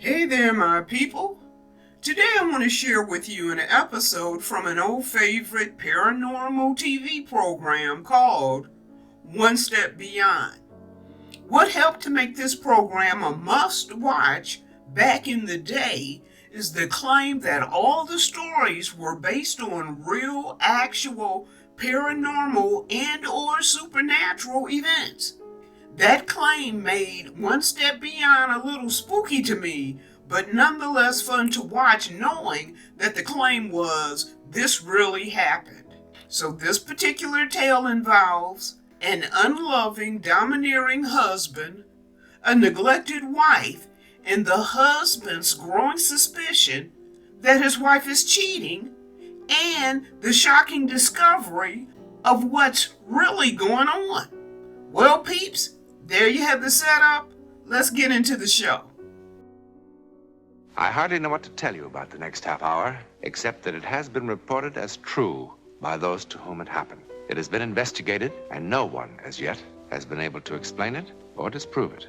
Hey there, my people. Today I want to share with you an episode from an old favorite paranormal TV program called One Step Beyond. What helped to make this program a must-watch back in the day is the claim that all the stories were based on real, actual, paranormal and/or supernatural events. That claim made One Step Beyond a little spooky to me, but nonetheless fun to watch knowing that the claim was, this really happened. So this particular tale involves an unloving, domineering husband, a neglected wife, and the husband's growing suspicion that his wife is cheating, and the shocking discovery of what's really going on. Well, peeps, there you have the setup. Let's get into the show. I hardly know what to tell you about the next half hour, except that it has been reported as true by those to whom it happened. It has been investigated, and no one, as yet, has been able to explain it or disprove it.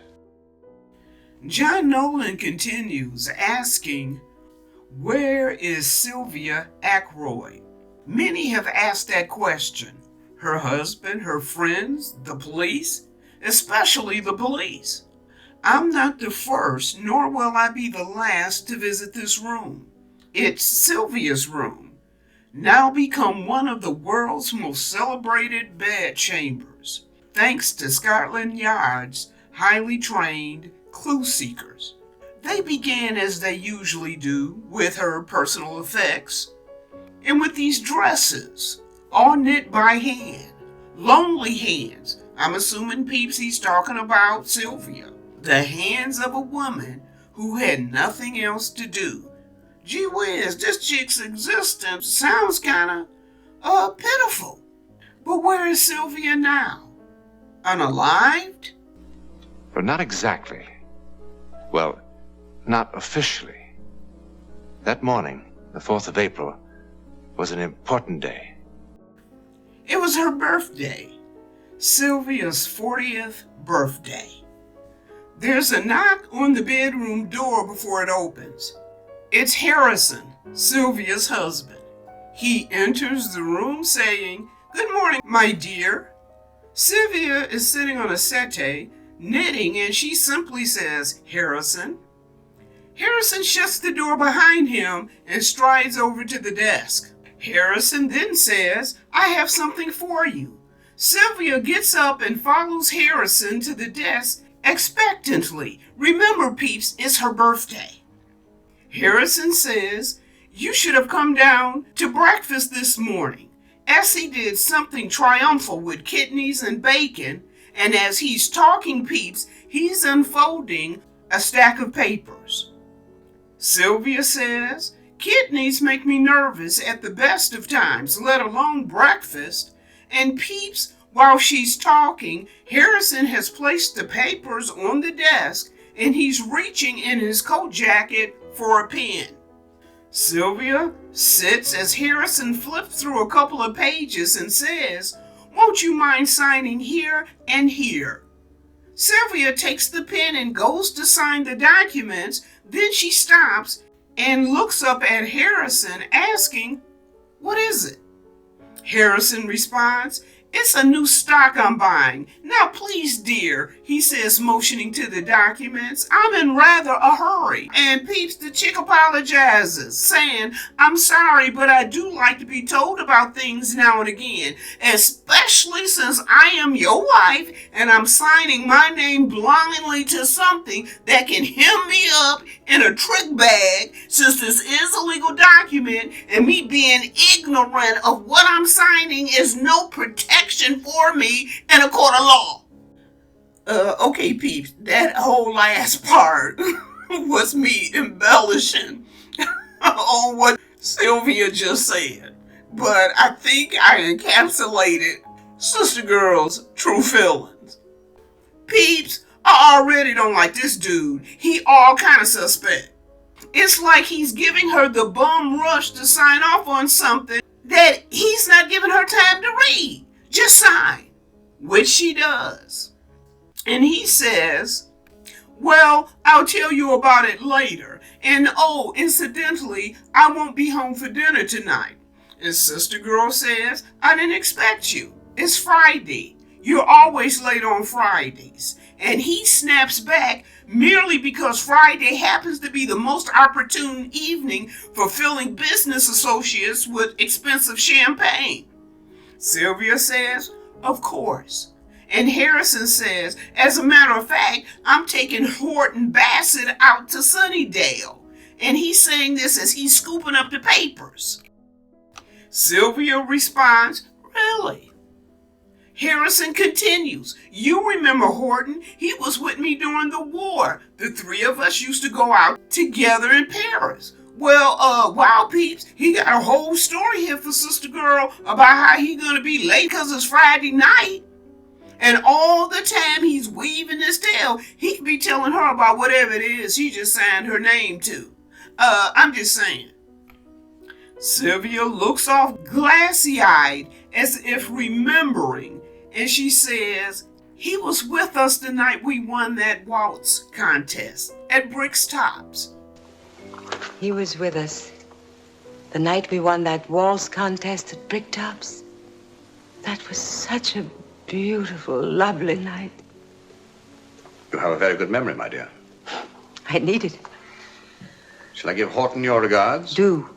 John Nolan continues asking, where is Sylvia Ackroyd? Many have asked that question. Her husband, her friends, the police, especially the police. I'm not the first, nor will I be the last to visit this room. It's Sylvia's room, now become one of the world's most celebrated bed chambers, thanks to Scotland Yard's highly trained clue seekers. They began as they usually do with her personal effects, and with these dresses, all knit by hand, lonely hands. I'm assuming peeps he's talking about Sylvia. The hands of a woman who had nothing else to do. Gee whiz, this chick's existence sounds kinda pitiful. But where is Sylvia now? Unalived? But not exactly. Well, not officially. That morning, the 4th of April, was an important day. It was her birthday. Sylvia's 40th birthday. There's a knock on the bedroom door before it opens. It's Harrison, Sylvia's husband. He enters the room saying, "Good morning, my dear." Sylvia is sitting on a settee, knitting, and she simply says, "Harrison." Harrison shuts the door behind him and strides over to the desk. Harrison then says, "I have something for you." Sylvia gets up and follows Harrison to the desk expectantly. Remember, peeps, it's her birthday. Harrison says, "You should have come down to breakfast this morning." Essie did something triumphal with kidneys and bacon, and as he's talking, peeps, he's unfolding a stack of papers. Sylvia says, "Kidneys make me nervous at the best of times, let alone breakfast." And peeps, while she's talking, Harrison has placed the papers on the desk and he's reaching in his coat jacket for a pen. Sylvia sits as Harrison flips through a couple of pages and says, "Won't you mind signing here and here?" Sylvia takes the pen and goes to sign the documents. Then she stops and looks up at Harrison asking, "What is it?" Harrison responds, "It's a new stock I'm buying. Now please, dear," he says, motioning to the documents, "I'm in rather a hurry." And peeps, the chick apologizes, saying, "I'm sorry, but I do like to be told about things now and again, especially since I am your wife and I'm signing my name blindly to something that can hem me up in a trick bag, since this is a legal document and me being ignorant of what I'm signing is no protection for me in a court of law." Okay, peeps, that whole last part was me embellishing on what Sylvia just said. But I think I encapsulated Sister Girl's true feelings. Peeps, I already don't like this dude. He all kind of suspect. It's like he's giving her the bum rush to sign off on something that he's not giving her time to read. Just sign. Which she does. And he says, Well, I'll tell you about it later. And oh, incidentally, I won't be home for dinner tonight. And Sister Girl says, I didn't expect you. It's Friday. You're always late on Fridays. And he snaps back merely because Friday happens to be the most opportune evening for filling business associates with expensive champagne. Sylvia says, of course. And Harrison says, as a matter of fact, I'm taking Horton Bassett out to Sunnydale. And he's saying this as he's scooping up the papers. Sylvia responds, really? Harrison continues, you remember Horton? He was with me during the war. The three of us used to go out together in Paris. Well, wow, peeps, he got a whole story here for Sister Girl about how he gonna be late because it's Friday night. And all the time he's weaving this tale, he can be telling her about whatever it is he just signed her name to. I'm just saying. Sylvia looks off glassy-eyed as if remembering, and she says, he was with us the night we won that waltz contest at Brick's Tops. He was with us the night we won that waltz contest at Brick Tops. That was such a beautiful, lovely night. You have a very good memory, my dear. I need it. Shall I give Horton your regards? Do.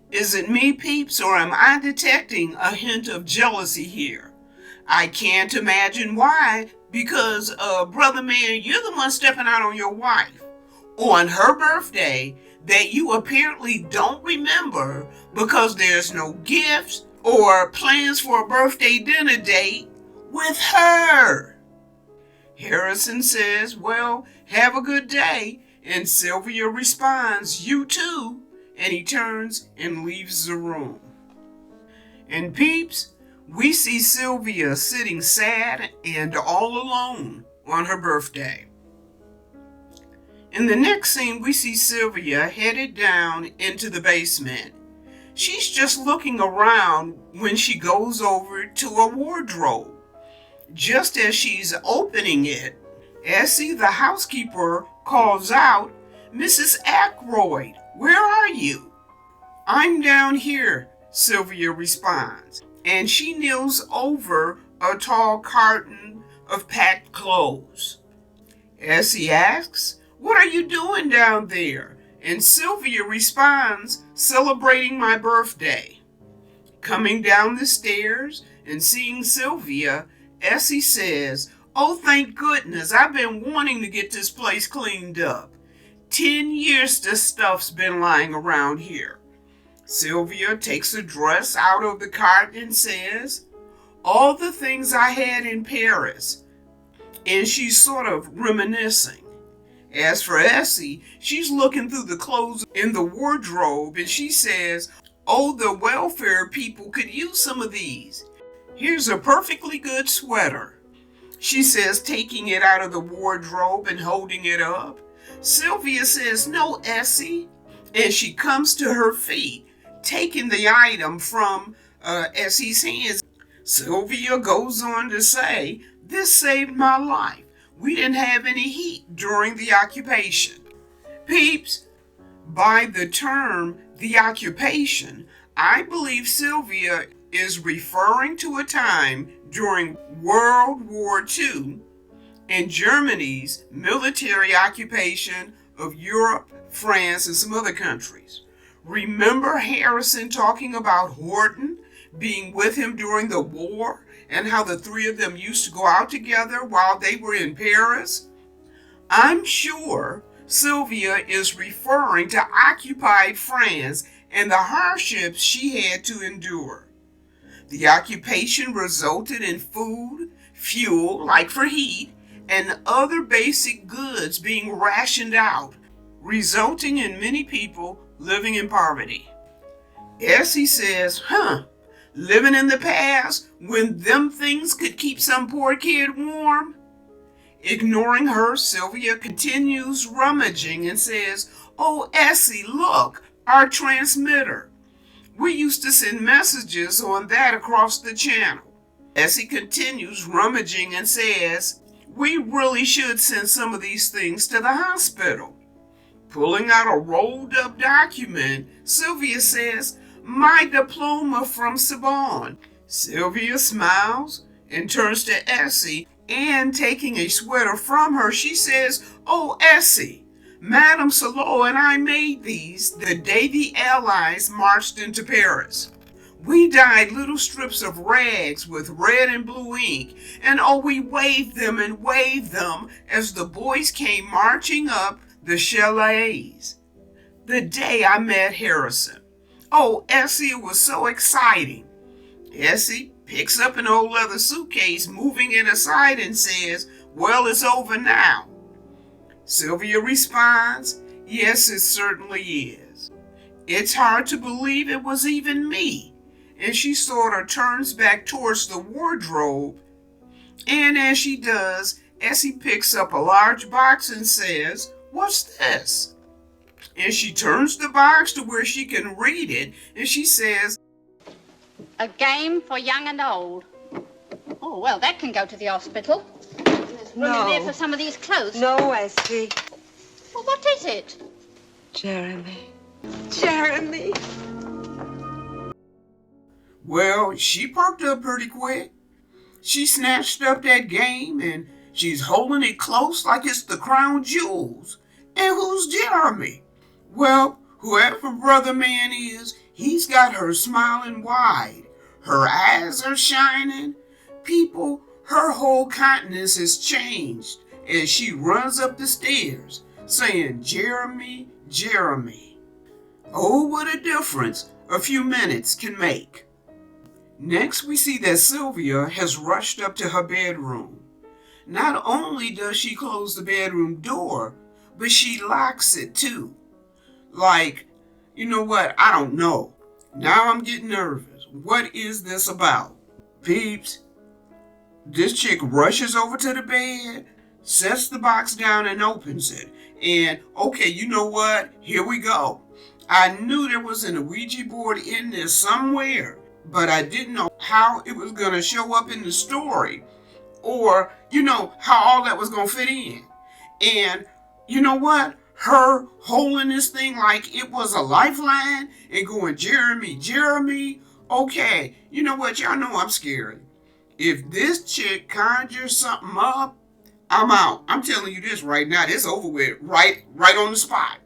Is it me, peeps, or am I detecting a hint of jealousy here? I can't imagine why, because, brother man, you're the one stepping out on your wife on her birthday that you apparently don't remember because there's no gifts or plans for a birthday dinner date with her. Harrison says, well, have a good day, and Sylvia responds, you too, and he turns and leaves the room. And peeps, we see Sylvia sitting sad and all alone on her birthday. In the next scene, we see Sylvia headed down into the basement. She's just looking around when she goes over to a wardrobe. Just as she's opening it, Essie, the housekeeper, calls out, Mrs. Ackroyd, where are you? I'm down here, Sylvia responds, and she kneels over a tall carton of packed clothes. Essie asks, what are you doing down there? And Sylvia responds, celebrating my birthday. Coming down the stairs and seeing Sylvia, Essie says, oh, thank goodness, I've been wanting to get this place cleaned up. 10 years this stuff's been lying around here. Sylvia takes a dress out of the cart and says, all the things I had in Paris. And she's sort of reminiscing. As for Essie, she's looking through the clothes in the wardrobe and she says, oh, the welfare people could use some of these. Here's a perfectly good sweater, she says, taking it out of the wardrobe and holding it up. Sylvia says, no, Essie. And she comes to her feet, taking the item from Essie's hands. Sylvia goes on to say, this saved my life. We didn't have any heat during the occupation. Peeps, by the term the occupation, I believe Sylvia is referring to a time during World War II and Germany's military occupation of Europe, France, and some other countries. Remember Harrison talking about Horton being with him during the war and how the three of them used to go out together while they were in Paris? I'm sure Sylvia is referring to occupied France and the hardships she had to endure. The occupation resulted in food, fuel, like for heat, and other basic goods being rationed out, resulting in many people living in poverty. Essie says, living in the past when them things could keep some poor kid warm? Ignoring her, Sylvia continues rummaging and says, oh, Essie, look, our transmitter. We used to send messages on that across the channel. Essie continues rummaging and says, We really should send some of these things to the hospital. Pulling out a rolled up document, Sylvia says, "My diploma from Saban." Sylvia smiles and turns to Essie, and taking a sweater from her, she says, "Oh, Essie, Madame Solo and I made these the day the Allies marched into Paris. We dyed little strips of rags with red and blue ink, and oh, we waved them as the boys came marching up the Champs-Élysées. The day I met Harrison. Oh, Essie, it was so exciting." Essie picks up an old leather suitcase, moving it aside, and says, "Well, it's over now." Sylvia responds, "Yes, it certainly is. It's hard to believe it was even me." And she sort of turns back towards the wardrobe. And as she does, Essie picks up a large box and says, "What's this?" And she turns the box to where she can read it, and she says, "A game for young and old." Oh, well, that can go to the hospital. There's room in there for some of these clothes. No, Essie. Well, what is it? Jeremy. Jeremy. Well, she perked up pretty quick. She snatched up that game, and she's holding it close like it's the crown jewels. And who's Jeremy? Well, whoever Brother Man is, he's got her smiling wide. Her eyes are shining. People, her whole countenance has changed as she runs up the stairs, saying, "Jeremy, Jeremy." Oh, what a difference a few minutes can make. Next, we see that Sylvia has rushed up to her bedroom. Not only does she close the bedroom door, but she locks it too. Like, you know what? I don't know. Now I'm getting nervous. What is this about? Peeps, this chick rushes over to the bed, sets the box down and opens it. And, okay, you know what? Here we go. I knew there was an Ouija board in there somewhere, but I didn't know how it was going to show up in the story, or, how all that was going to fit in. And, you know what? Her holding this thing like it was a lifeline and going, "Jeremy, Jeremy." Okay, you know what? Y'all know I'm scared. If this chick conjures something up, I'm out. I'm telling you this right now. It's over with right on the spot.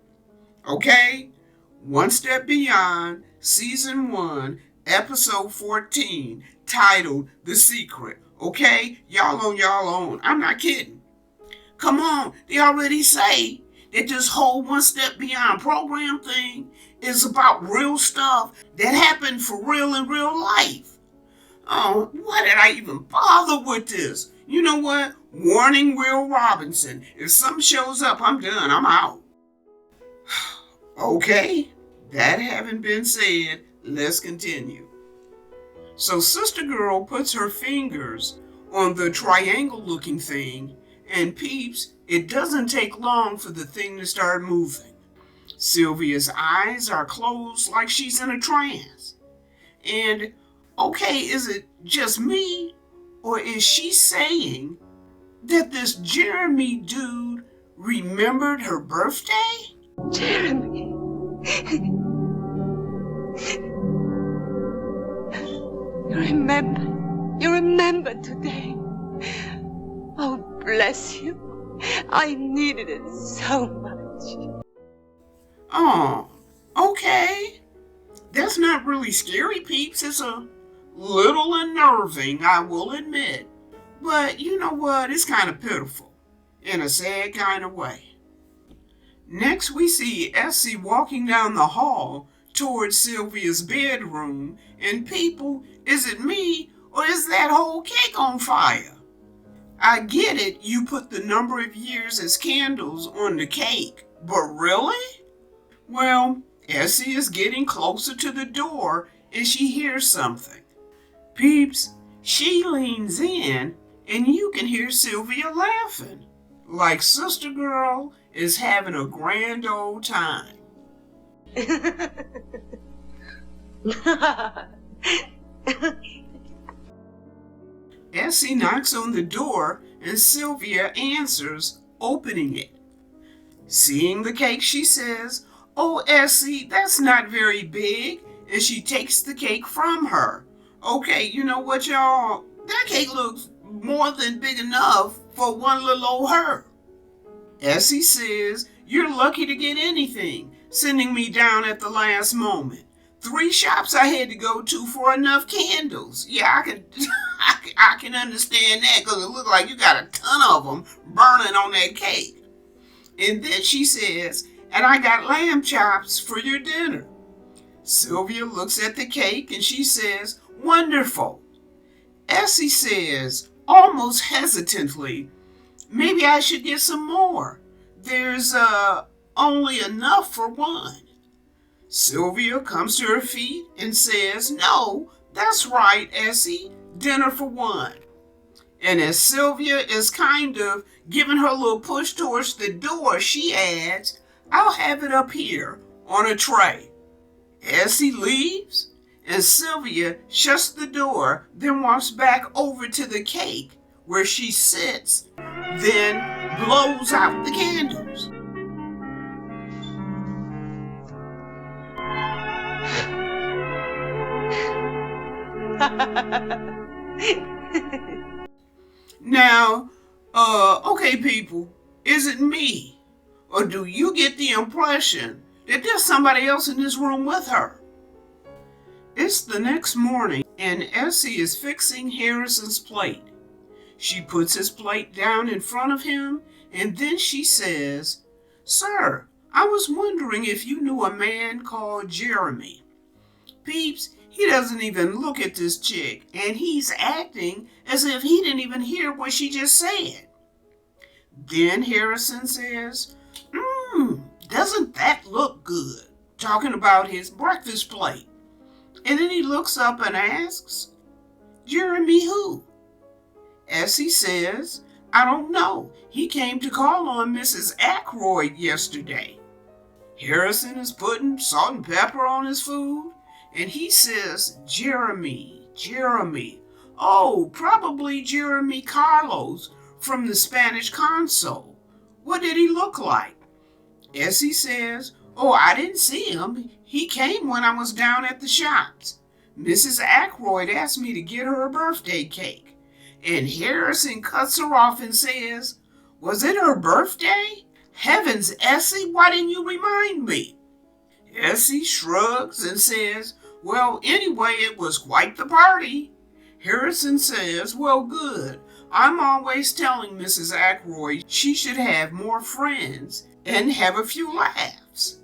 Okay? One Step Beyond, Season 1, Episode 14, titled The Secret. Okay? Y'all on y'all own. I'm not kidding. Come on. They already say that this whole One Step Beyond program thing is about real stuff that happened for real in real life. Oh, why did I even bother with this? You know what? Warning Will Robinson. If something shows up, I'm done. I'm out. Okay, that having been said, let's continue. So Sister Girl puts her fingers on the triangle-looking thing, and peeps, it doesn't take long for the thing to start moving. Sylvia's eyes are closed like she's in a trance. And, okay, is it just me, or is she saying that this Jeremy dude remembered her birthday? Jeremy. You remember today. Oh, bless you. I needed it so much. Oh, okay. That's not really scary, peeps. It's a little unnerving, I will admit. But you know what? It's kind of pitiful. In a sad kind of way. Next, we see Essie walking down the hall towards Sylvia's bedroom. And people, is it me or is that whole cake on fire? I get it, you put the number of years as candles on the cake. But really? Well, Essie is getting closer to the door and she hears something. Peeps, she leans in and you can hear Sylvia laughing. Like Sister Girl is having a grand old time. Essie knocks on the door and Sylvia answers, opening it. Seeing the cake, she says, "Oh, Essie, that's not very big," and she takes the cake from her. Okay, you know what, y'all? That cake looks more than big enough for one little old her. Essie says, "You're lucky to get anything, sending me down at the last moment. 3 shops I had to go to for enough candles." Yeah, I can understand that because it looked like you got a ton of them burning on that cake. And then she says, "And I got lamb chops for your dinner." Sylvia looks at the cake and she says, "Wonderful." Essie says, almost hesitantly, "Maybe I should get some more. There's only enough for one." Sylvia comes to her feet and says, "No, that's right, Essie. Dinner for one." And as Sylvia is kind of giving her a little push towards the door, she adds, "I'll have it up here on a tray." Essie leaves, and Sylvia shuts the door, then walks back over to the cake where she sits, then blows out the candles. Now, okay, people, is it me? Or do you get the impression that there's somebody else in this room with her? It's the next morning, and Essie is fixing Harrison's plate. She puts his plate down in front of him, and then she says, "Sir, I was wondering if you knew a man called Jeremy." Peeps, he doesn't even look at this chick, and he's acting as if he didn't even hear what she just said. Then Harrison says, "Doesn't that look good?" talking about his breakfast plate. And then he looks up and asks, "Jeremy who?" Essie says, "I don't know. He came to call on Mrs. Ackroyd yesterday." Harrison is putting salt and pepper on his food, and he says, Jeremy. Oh, probably Jeremy Carlos from the Spanish console. What did he look like?" Essie says, "Oh, I didn't see him. He came when I was down at the shops. Mrs. Ackroyd asked me to get her a birthday cake." And Harrison cuts her off and says, "Was it her birthday? Heavens, Essie, why didn't you remind me?" Essie shrugs and says, "Well, anyway, it was quite the party." Harrison says, "Well, good. I'm always telling Mrs. Ackroyd she should have more friends and have a few laughs."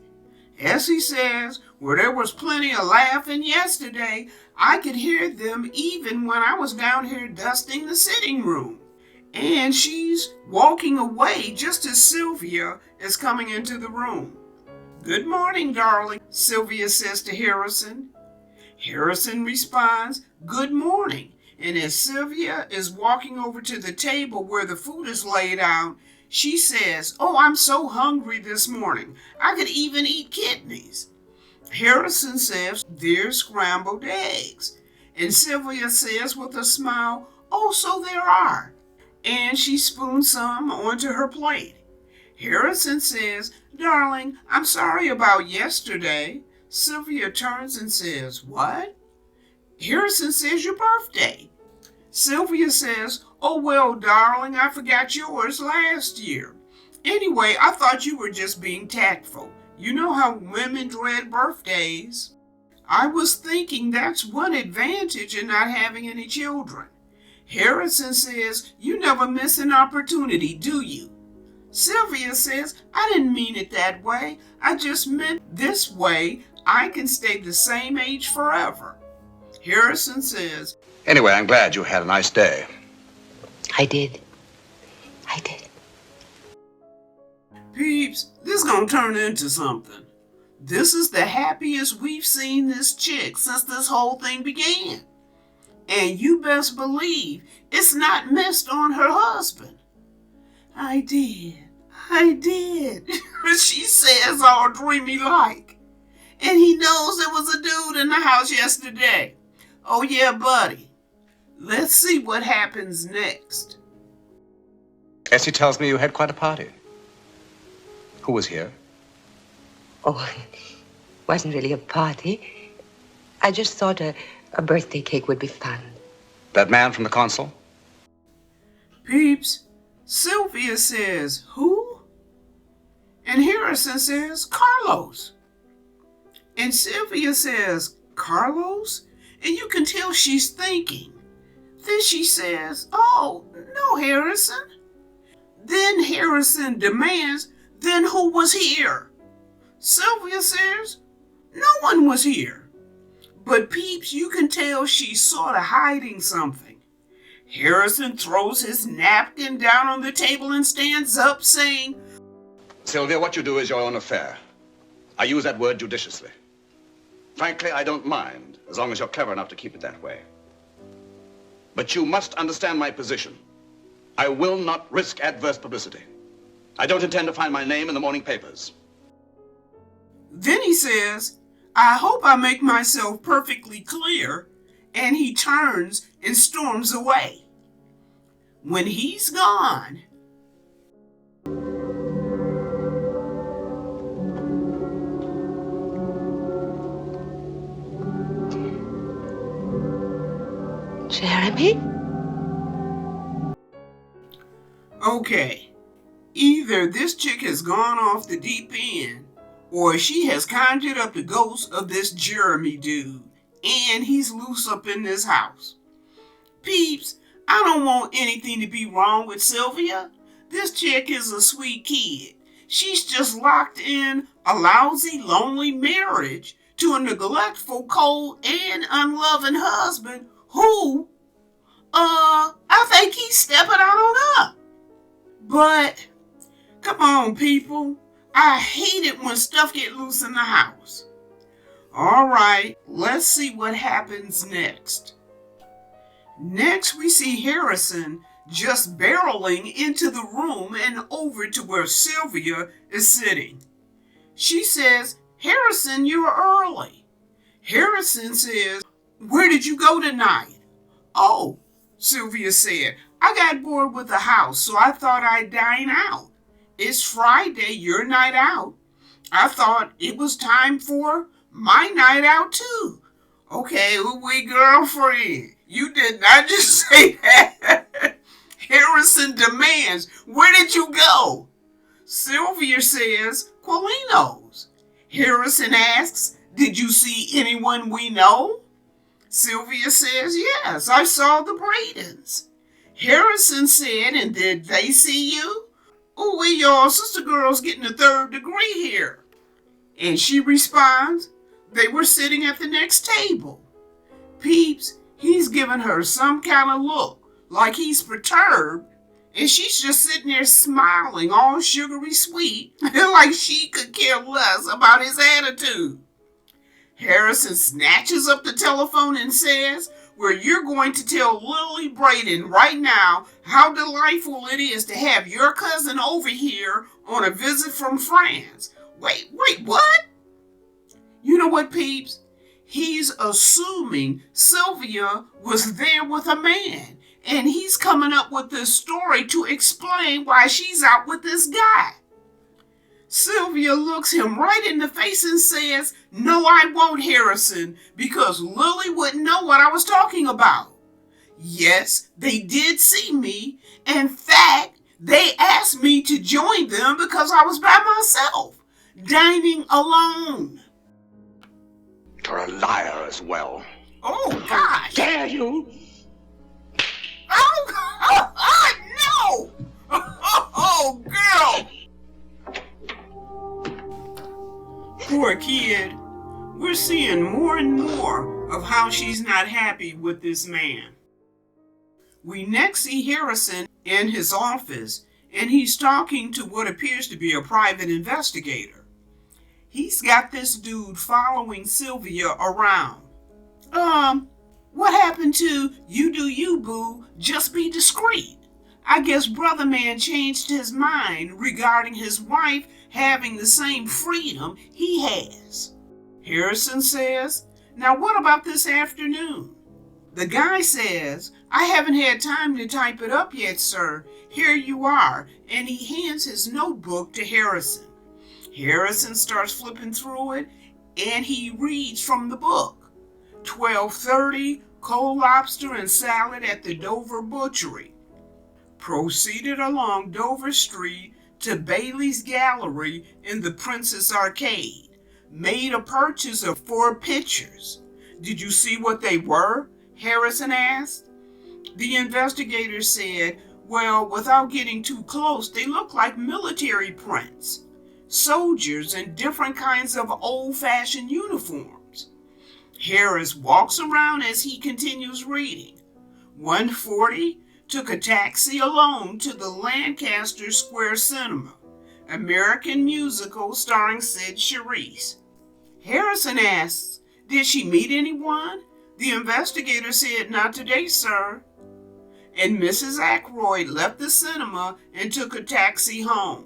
Essie says, "Well, there was plenty of laughing yesterday. I could hear them even when I was down here dusting the sitting room." And she's walking away just as Sylvia is coming into the room. "Good morning, darling," Sylvia says to Harrison. Harrison responds, "Good morning." And as Sylvia is walking over to the table where the food is laid out, she says, "Oh, I'm so hungry this morning. I could even eat kidneys." Harrison says, "There's scrambled eggs." And Sylvia says with a smile, "Oh, so there are." And she spoons some onto her plate. Harrison says, "Darling, I'm sorry about yesterday." Sylvia turns and says, "What?" Harrison says, "Your birthday." Sylvia says, "Oh, well, darling, I forgot yours last year. Anyway, I thought you were just being tactful. You know how women dread birthdays." I was thinking that's one advantage in not having any children. Harrison says, "You never miss an opportunity, do you?" Sylvia says, "I didn't mean it that way. I just meant this way I can stay the same age forever." Harrison says, Anyway, I'm glad you had a nice day. I did. "Peeps, this is gonna turn into something. This is the happiest we've seen this chick since this whole thing began. And you best believe it's not missed on her husband." I did. She says all dreamy like. "And he knows there was a dude in the house yesterday." "Oh yeah, buddy. Let's see what happens next. Essie tells me you had quite a party. Who was here? Oh, it wasn't really a party. I just thought a birthday cake would be fun. That man from the consul? Peeps, Sylvia says, who? And Harrison says, Carlos. And Sylvia says, Carlos? And you can tell she's thinking. Then she says, oh, no, Harrison. Then Harrison demands, then who was here? Sylvia says, no one was here. But Peeps, you can tell she's sort of hiding something. Harrison throws his napkin down on the table and stands up saying, Sylvia, what you do is your own affair. I use that word judiciously. Frankly, I don't mind, as long as you're clever enough to keep it that way. But you must understand my position. I will not risk adverse publicity. I don't intend to find my name in the morning papers. Then he says, I hope I make myself perfectly clear, and he turns and storms away. When he's gone, Jeremy? okay, either this chick has gone off the deep end, or she has conjured up the ghost of this Jeremy dude, and he's loose up in this house. Peeps, I don't want anything to be wrong with Sylvia. This chick is a sweet kid. She's just locked in a lousy, lonely marriage to a neglectful, cold, and unloving husband who, I think he's stepping out on her. But, come on, people. I hate it when stuff get loose in the house. All right, let's see what happens next. Next, we see Harrison just barreling into the room and over to where Sylvia is sitting. She says, Harrison, you're early. Harrison says, where did you go tonight? Oh, Sylvia said, I got bored with the house, so I thought I'd dine out. It's Friday, your night out. I thought it was time for my night out too. Okay, we girlfriend. You did not just say that. Harrison demands, where did you go? Sylvia says, Quilino's. Harrison asks, did you see anyone we know? Sylvia says, yes, I saw the Bradens. Harrison said, and did they see you? Oh, we y'all sister girls getting a third degree here. And she responds, they were sitting at the next table. Peeps, he's giving her some kind of look, like he's perturbed, and she's just sitting there smiling, all sugary sweet, like she could care less about his attitude. Harrison snatches up the telephone and says, well, you're going to tell Lily Braden right now how delightful it is to have your cousin over here on a visit from France. Wait, what? You know what, Peeps? He's assuming Sylvia was there with a man, and he's coming up with this story to explain why she's out with this guy. Sylvia looks him right in the face and says, no, I won't, Harrison, because Lily wouldn't know what I was talking about. Yes, they did see me. In fact, they asked me to join them because I was by myself, dining alone. You're a liar as well. Oh, gosh. Dare you? Oh, no! Oh, girl! Poor kid. We're seeing more and more of how she's not happy with this man. We next see Harrison in his office, and he's talking to what appears to be a private investigator. He's got this dude following Sylvia around. What happened to you do you, boo, just be discreet? I guess brother man changed his mind regarding his wife having the same freedom he has. Harrison says, now what about this afternoon? The guy says, "I haven't had time to type it up yet, sir. Here you are," and he hands his notebook to Harrison. Harrison starts flipping through it, and he reads from the book. 12:30, cold lobster and salad at the Dover Butchery. Proceeded along Dover Street to Bailey's Gallery in the Princess Arcade. Made a purchase of 4 pictures. Did you see what they were? Harrison asked. The investigator said, "Well, without getting too close, they look like military prints. Soldiers in different kinds of old-fashioned uniforms." Harris walks around as he continues reading. 1:40, took a taxi alone to the Lancaster Square Cinema, American musical starring Sid Charisse. Harrison asks, "Did she meet anyone?" The investigator said, "Not today, sir." And Mrs. Ackroyd left the cinema and took a taxi home.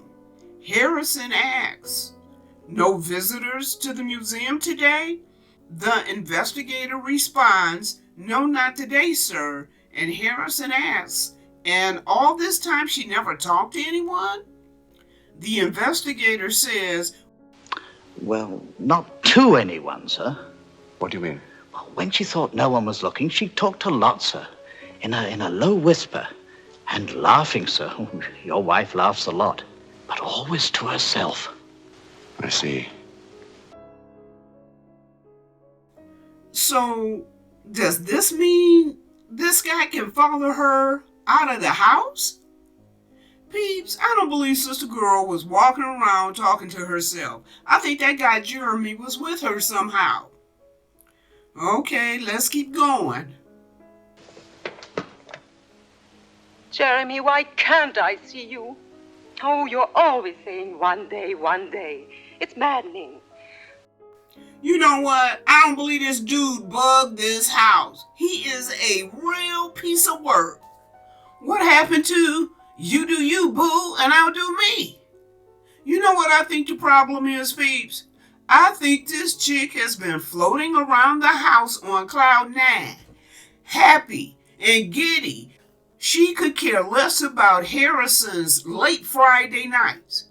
Harrison asks, "No visitors to the museum today?" The investigator responds, "No, not today, sir." And Harrison asks, "And all this time she never talked to anyone?" The investigator says, "Well, not to anyone, sir. What do you mean? Well, when she thought no one was looking, she talked a lot, sir. In a low whisper. And laughing, sir. Your wife laughs a lot. But always to herself." I see. So, does this mean this guy can follow her out of the house? Peeps, I don't believe Sister Girl was walking around talking to herself. I think that guy Jeremy was with her somehow. Okay, let's keep going. Jeremy, why can't I see you? Oh, you're always saying one day, one day. It's maddening. You know what? I don't believe this dude bugged this house. He is a real piece of work. What happened to "you do you, boo, and I'll do me"? You know what I think the problem is, peeps? I think this chick has been floating around the house on cloud 9, happy and giddy. She could care less about Harrison's late Friday nights.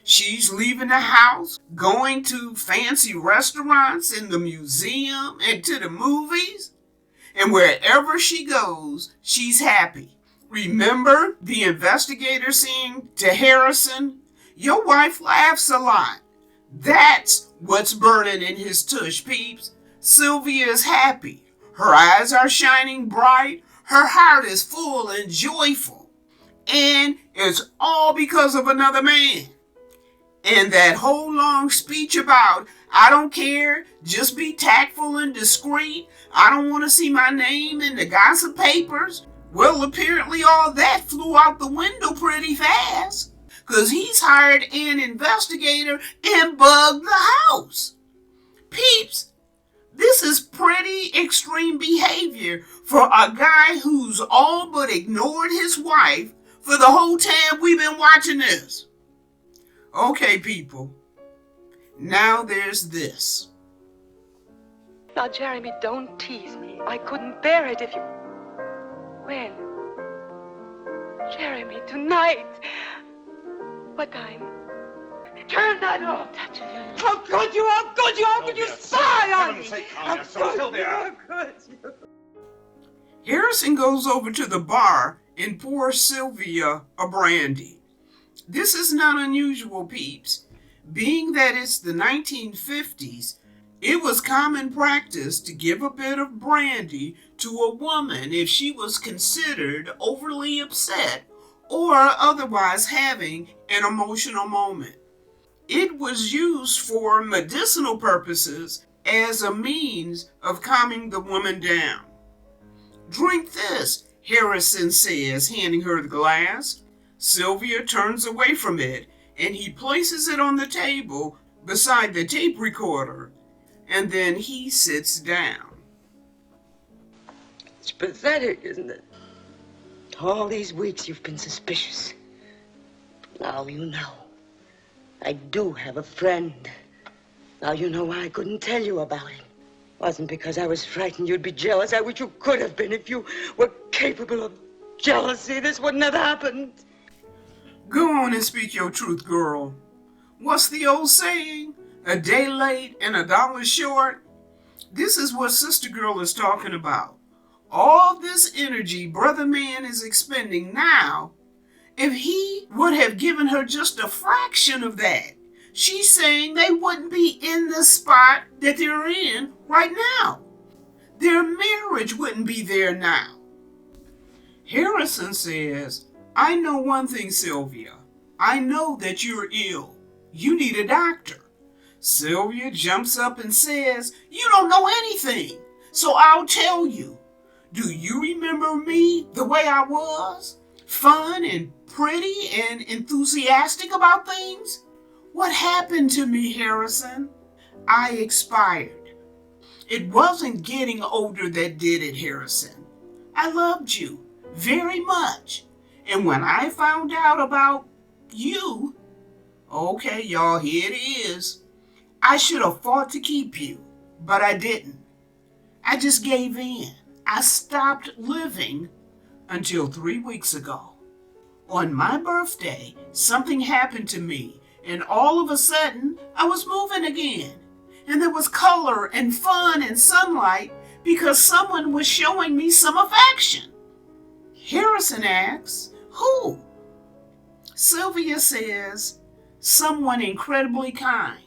She's leaving the house, going to fancy restaurants, in the museum, and to the movies. And wherever she goes, she's happy. Remember the investigator saying to Harrison, "Your wife laughs a lot." That's what's burning in his tush, peeps. Sylvia is happy. Her eyes are shining bright. Her heart is full and joyful. And it's all because of another man. And that whole long speech about, "I don't care, just be tactful and discreet. I don't want to see my name in the gossip papers." Well, apparently all that flew out the window pretty fast, because he's hired an investigator and bugged the house. Peeps, this is pretty extreme behavior for a guy who's all but ignored his wife for the whole time we've been watching this. Okay, people, now there's this. Now, Jeremy, don't tease me. I couldn't bear it if you... When? Jeremy, tonight. What time? Turn that off. How could you? How could you? How could you spy on me? How could you? Harrison goes over to the bar and pours Sylvia a brandy. This is not unusual, peeps. Being that it's the 1950s, it was common practice to give a bit of brandy to a woman if she was considered overly upset or otherwise having an emotional moment. It was used for medicinal purposes as a means of calming the woman down. "Drink this," Harrison says, handing her the glass. Sylvia turns away from it, and he places it on the table beside the tape recorder, and then he sits down. It's pathetic, isn't it? All these weeks you've been suspicious. Now you know. I do have a friend. Now you know why I couldn't tell you about him. Wasn't because I was frightened you'd be jealous. I wish you could have been. If you were capable of jealousy, this wouldn't have happened. Go on and speak your truth, girl. What's the old saying? A day late and a dollar short? This is what Sister Girl is talking about. All this energy Brother Man is expending now, if he would have given her just a fraction of that, she's saying they wouldn't be in the spot that they're in right now. Their marriage wouldn't be there now. Harrison says, I know one thing, Sylvia. I know that you're ill. You need a doctor. Sylvia jumps up and says, you don't know anything, so I'll tell you. Do you remember me the way I was? Fun and pretty and enthusiastic about things? What happened to me, Harrison? I expired. It wasn't getting older that did it, Harrison. I loved you very much. And when I found out about you, okay, y'all, here it is. I should have fought to keep you, but I didn't. I just gave in. I stopped living until 3 weeks ago. On my birthday, something happened to me, and all of a sudden, I was moving again. And there was color and fun and sunlight because someone was showing me some affection. Harrison asks, who? Sylvia says, someone incredibly kind.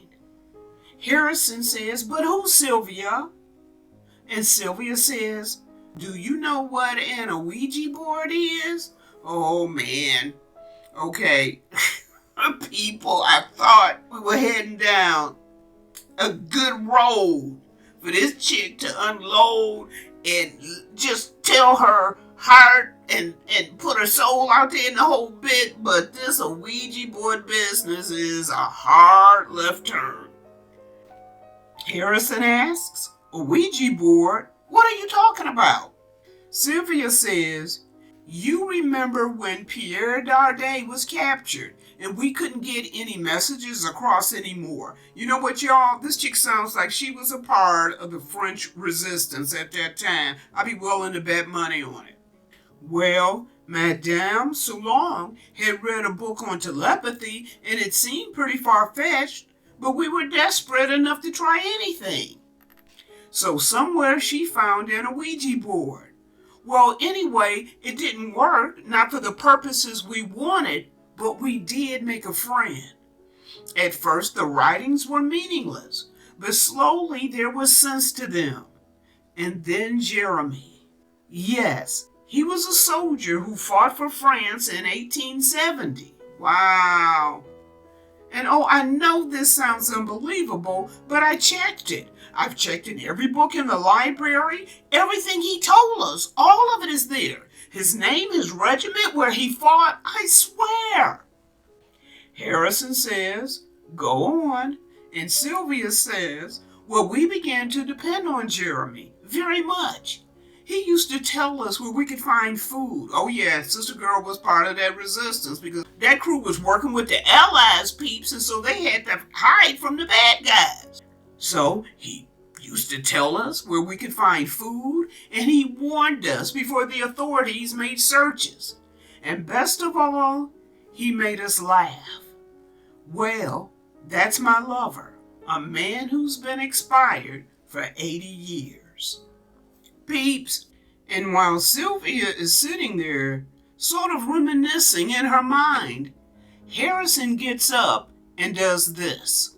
Harrison says, but who, Sylvia? And Sylvia says, do you know what an Ouija board is? Oh, man. Okay. People, I thought we were heading down a good road for this chick to unload and just tell her heart and put her soul out there in the whole bit, but this Ouija board business is a hard left turn. Harrison asks, a Ouija board? What are you talking about? Sylvia says, you remember when Pierre Dardet was captured and we couldn't get any messages across anymore. You know what, y'all? This chick sounds like she was a part of the French resistance at that time. I'd be willing to bet money on it. Well, Madame Soulon had read a book on telepathy and it seemed pretty far-fetched, but we were desperate enough to try anything. So somewhere she found an Ouija board. Well, anyway, it didn't work, not for the purposes we wanted, but we did make a friend. At first, the writings were meaningless, but slowly there was sense to them. And then Jeremy. Yes, he was a soldier who fought for France in 1870. Wow. And oh, I know this sounds unbelievable, but I checked it. I've checked in every book in the library. Everything he told us, all of it is there. His name, his regiment, where he fought, I swear. Harrison says, go on. And Sylvia says, well, we began to depend on Jeremy very much. He used to tell us where we could find food. Oh yeah, Sister Girl was part of that resistance because that crew was working with the Allies peeps, and so they had to hide from the bad guys. So he used to tell us where we could find food, and he warned us before the authorities made searches. And best of all, he made us laugh. Well, that's my lover, a man who's been expired for 80 years. Peeps, and while Sylvia is sitting there, sort of reminiscing in her mind, Harrison gets up and does this.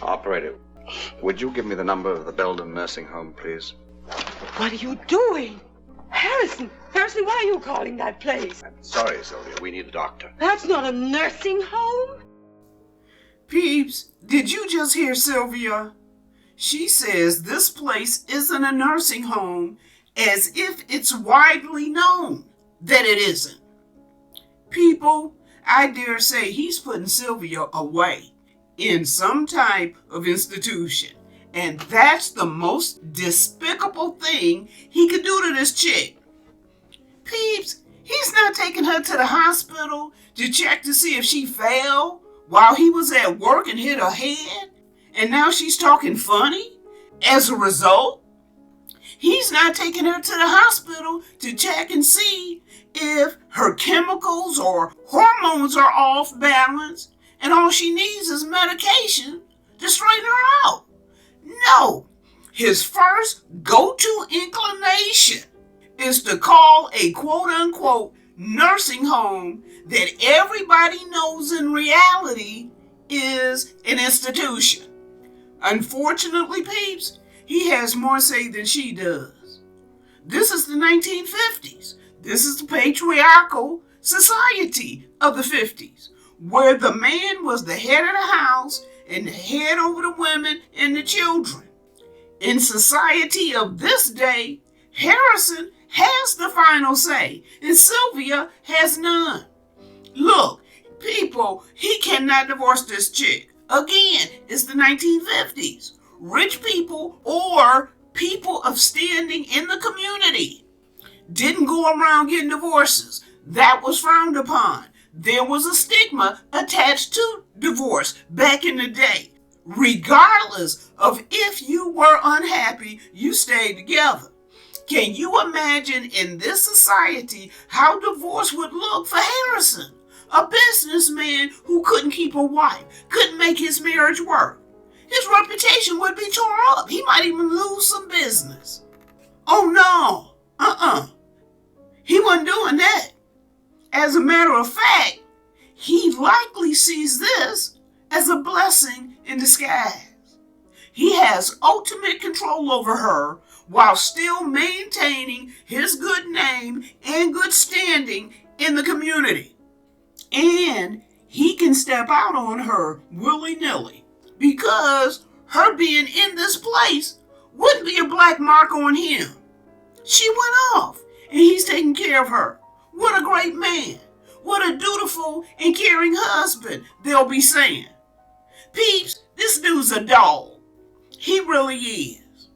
Operator, would you give me the number of the Belden nursing home, please? What are you doing? Harrison, why are you calling that place? I'm sorry, Sylvia. We need a doctor. That's not a nursing home. Peeps, did you just hear Sylvia? She says this place isn't a nursing home, as if it's widely known that it isn't. People, I dare say he's putting Sylvia away in some type of institution. And that's the most despicable thing he could do to this chick. Peeps, he's not taking her to the hospital to check to see if she fell while he was at work and hit her head. And now she's talking funny? As a result, he's not taking her to the hospital to check and see if her chemicals or hormones are off balance and all she needs is medication to straighten her out. No, his first go-to inclination is to call a quote-unquote nursing home that everybody knows in reality is an institution. Unfortunately, peeps, he has more say than she does. This is the 1950s. This is the patriarchal society of the 50s, where the man was the head of the house and the head over the women and the children. In society of this day, Harrison has the final say, and Sylvia has none. Look, people, he cannot divorce this chick. Again, it's the 1950s. Rich people or people of standing in the community didn't go around getting divorces. That was frowned upon. There was a stigma attached to divorce back in the day. Regardless of if you were unhappy, you stayed together. Can you imagine in this society how divorce would look for Harrison? A businessman who couldn't keep a wife, couldn't make his marriage work. His reputation would be tore up. He might even lose some business. Oh no, he wasn't doing that. As a matter of fact, he likely sees this as a blessing in disguise. He has ultimate control over her while still maintaining his good name and good standing in the community. And he can step out on her willy-nilly because her being in this place wouldn't be a black mark on him. She went off and he's taking care of her. What a great man. What a dutiful and caring husband, they'll be saying. Peeps, this dude's a dog. He really is.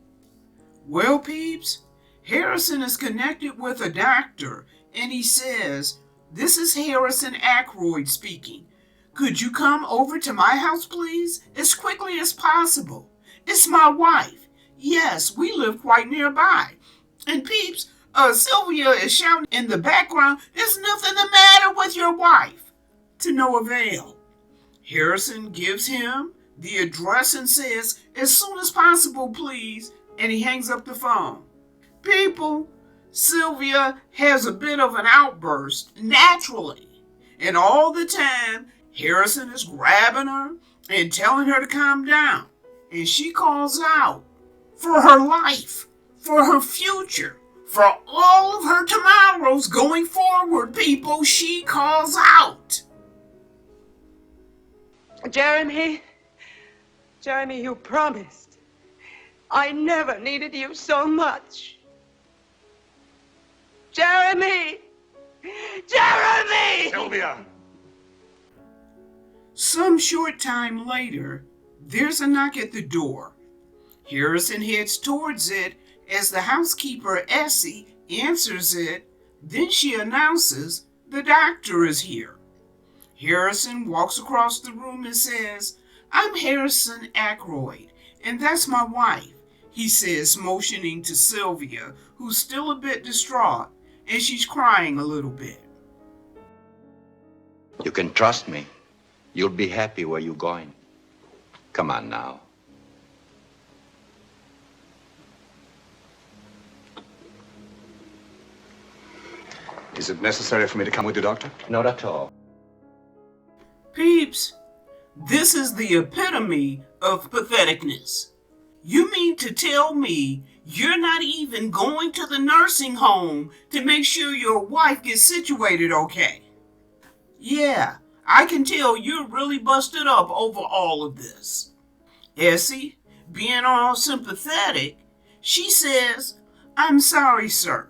Well, peeps, Harrison is connected with a doctor and he says, "This is Harrison Ackroyd speaking. Could you come over to my house, please, as quickly as possible? It's my wife. Yes, we live quite nearby." And peeps, Sylvia is shouting in the background, "There's nothing the matter with your wife." To no avail. Harrison gives him the address and says, "As soon as possible, please," and he hangs up the phone. People, Sylvia has a bit of an outburst, naturally. And all the time, Harrison is grabbing her and telling her to calm down. And she calls out for her life, for her future, for all of her tomorrows going forward, people. She calls out. Jeremy, you promised. I never needed you so much. Jeremy! Sylvia! Some short time later, there's a knock at the door. Harrison heads towards it as the housekeeper, Essie, answers it. Then she announces the doctor is here. Harrison walks across the room and says, "I'm Harrison Ackroyd, and that's my wife," he says, motioning to Sylvia, who's still a bit distraught, and she's crying a little bit. You can trust me. You'll be happy where you're going. Come on now. Is it necessary for me to come with you, Doctor? Not at all. Peeps, this is the epitome of patheticness. You mean to tell me you're not even going to the nursing home to make sure your wife gets situated okay? Yeah, I can tell you're really busted up over all of this. Essie, being all sympathetic, she says, "I'm sorry, sir."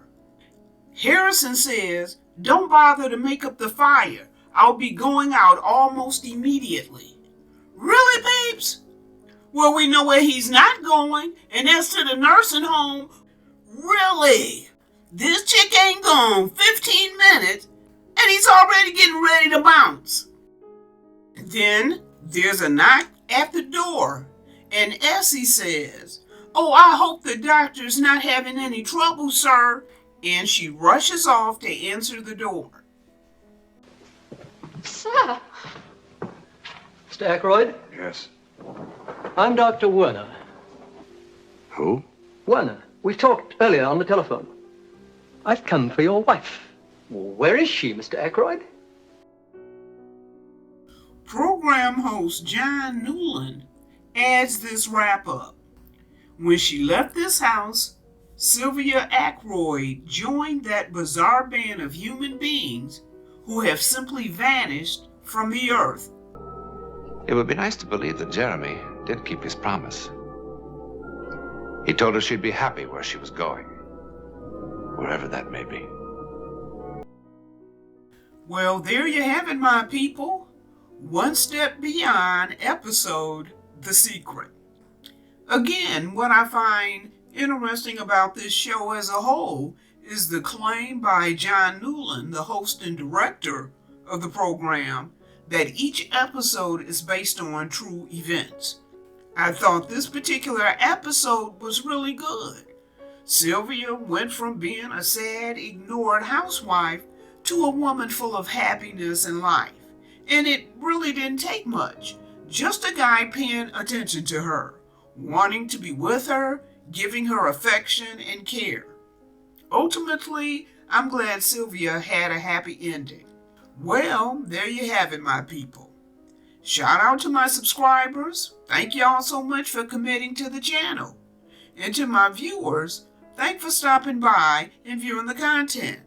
Harrison says, "Don't bother to make up the fire. I'll be going out almost immediately." Really, peeps? Well, we know where he's not going, and that's to the nursing home. Really? This chick ain't gone 15 minutes, and he's already getting ready to bounce. Then there's a knock at the door, And Essie says, "Oh, I hope the doctor's not having any trouble, sir." And she rushes off to answer the door. Sir. Mr. Ackroyd, Yes. I'm Dr. Werner. Who? Werner, we talked earlier on the telephone. I've come for your wife. Where is she, Mr. Ackroyd? Program host John Newland adds this wrap-up. When she left this house, Sylvia Ackroyd joined that bizarre band of human beings who have simply vanished from the earth. It would be nice to believe that Jeremy did keep his promise. He told her she'd be happy where she was going, wherever that may be. Well, there you have it, my people. One step beyond episode The Secret. Again, what I find interesting about this show as a whole is the claim by John Newland, the host and director of the program, that each episode is based on true events. I thought this particular episode was really good. Sylvia went from being a sad, ignored housewife to a woman full of happiness and life. And it really didn't take much. Just a guy paying attention to her, wanting to be with her, giving her affection and care. Ultimately, I'm glad Sylvia had a happy ending. Well, there you have it, my people. Shout out to my subscribers. Thank y'all so much for committing to the channel. And to my viewers, thanks for stopping by and viewing the content.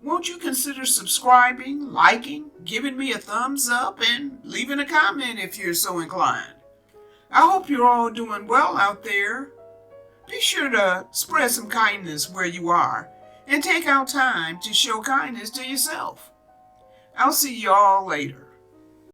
Won't you consider subscribing, liking, giving me a thumbs up, and leaving a comment if you're so inclined? I hope you're all doing well out there. Be sure to spread some kindness where you are and take out time to show kindness to yourself. I'll see you all later.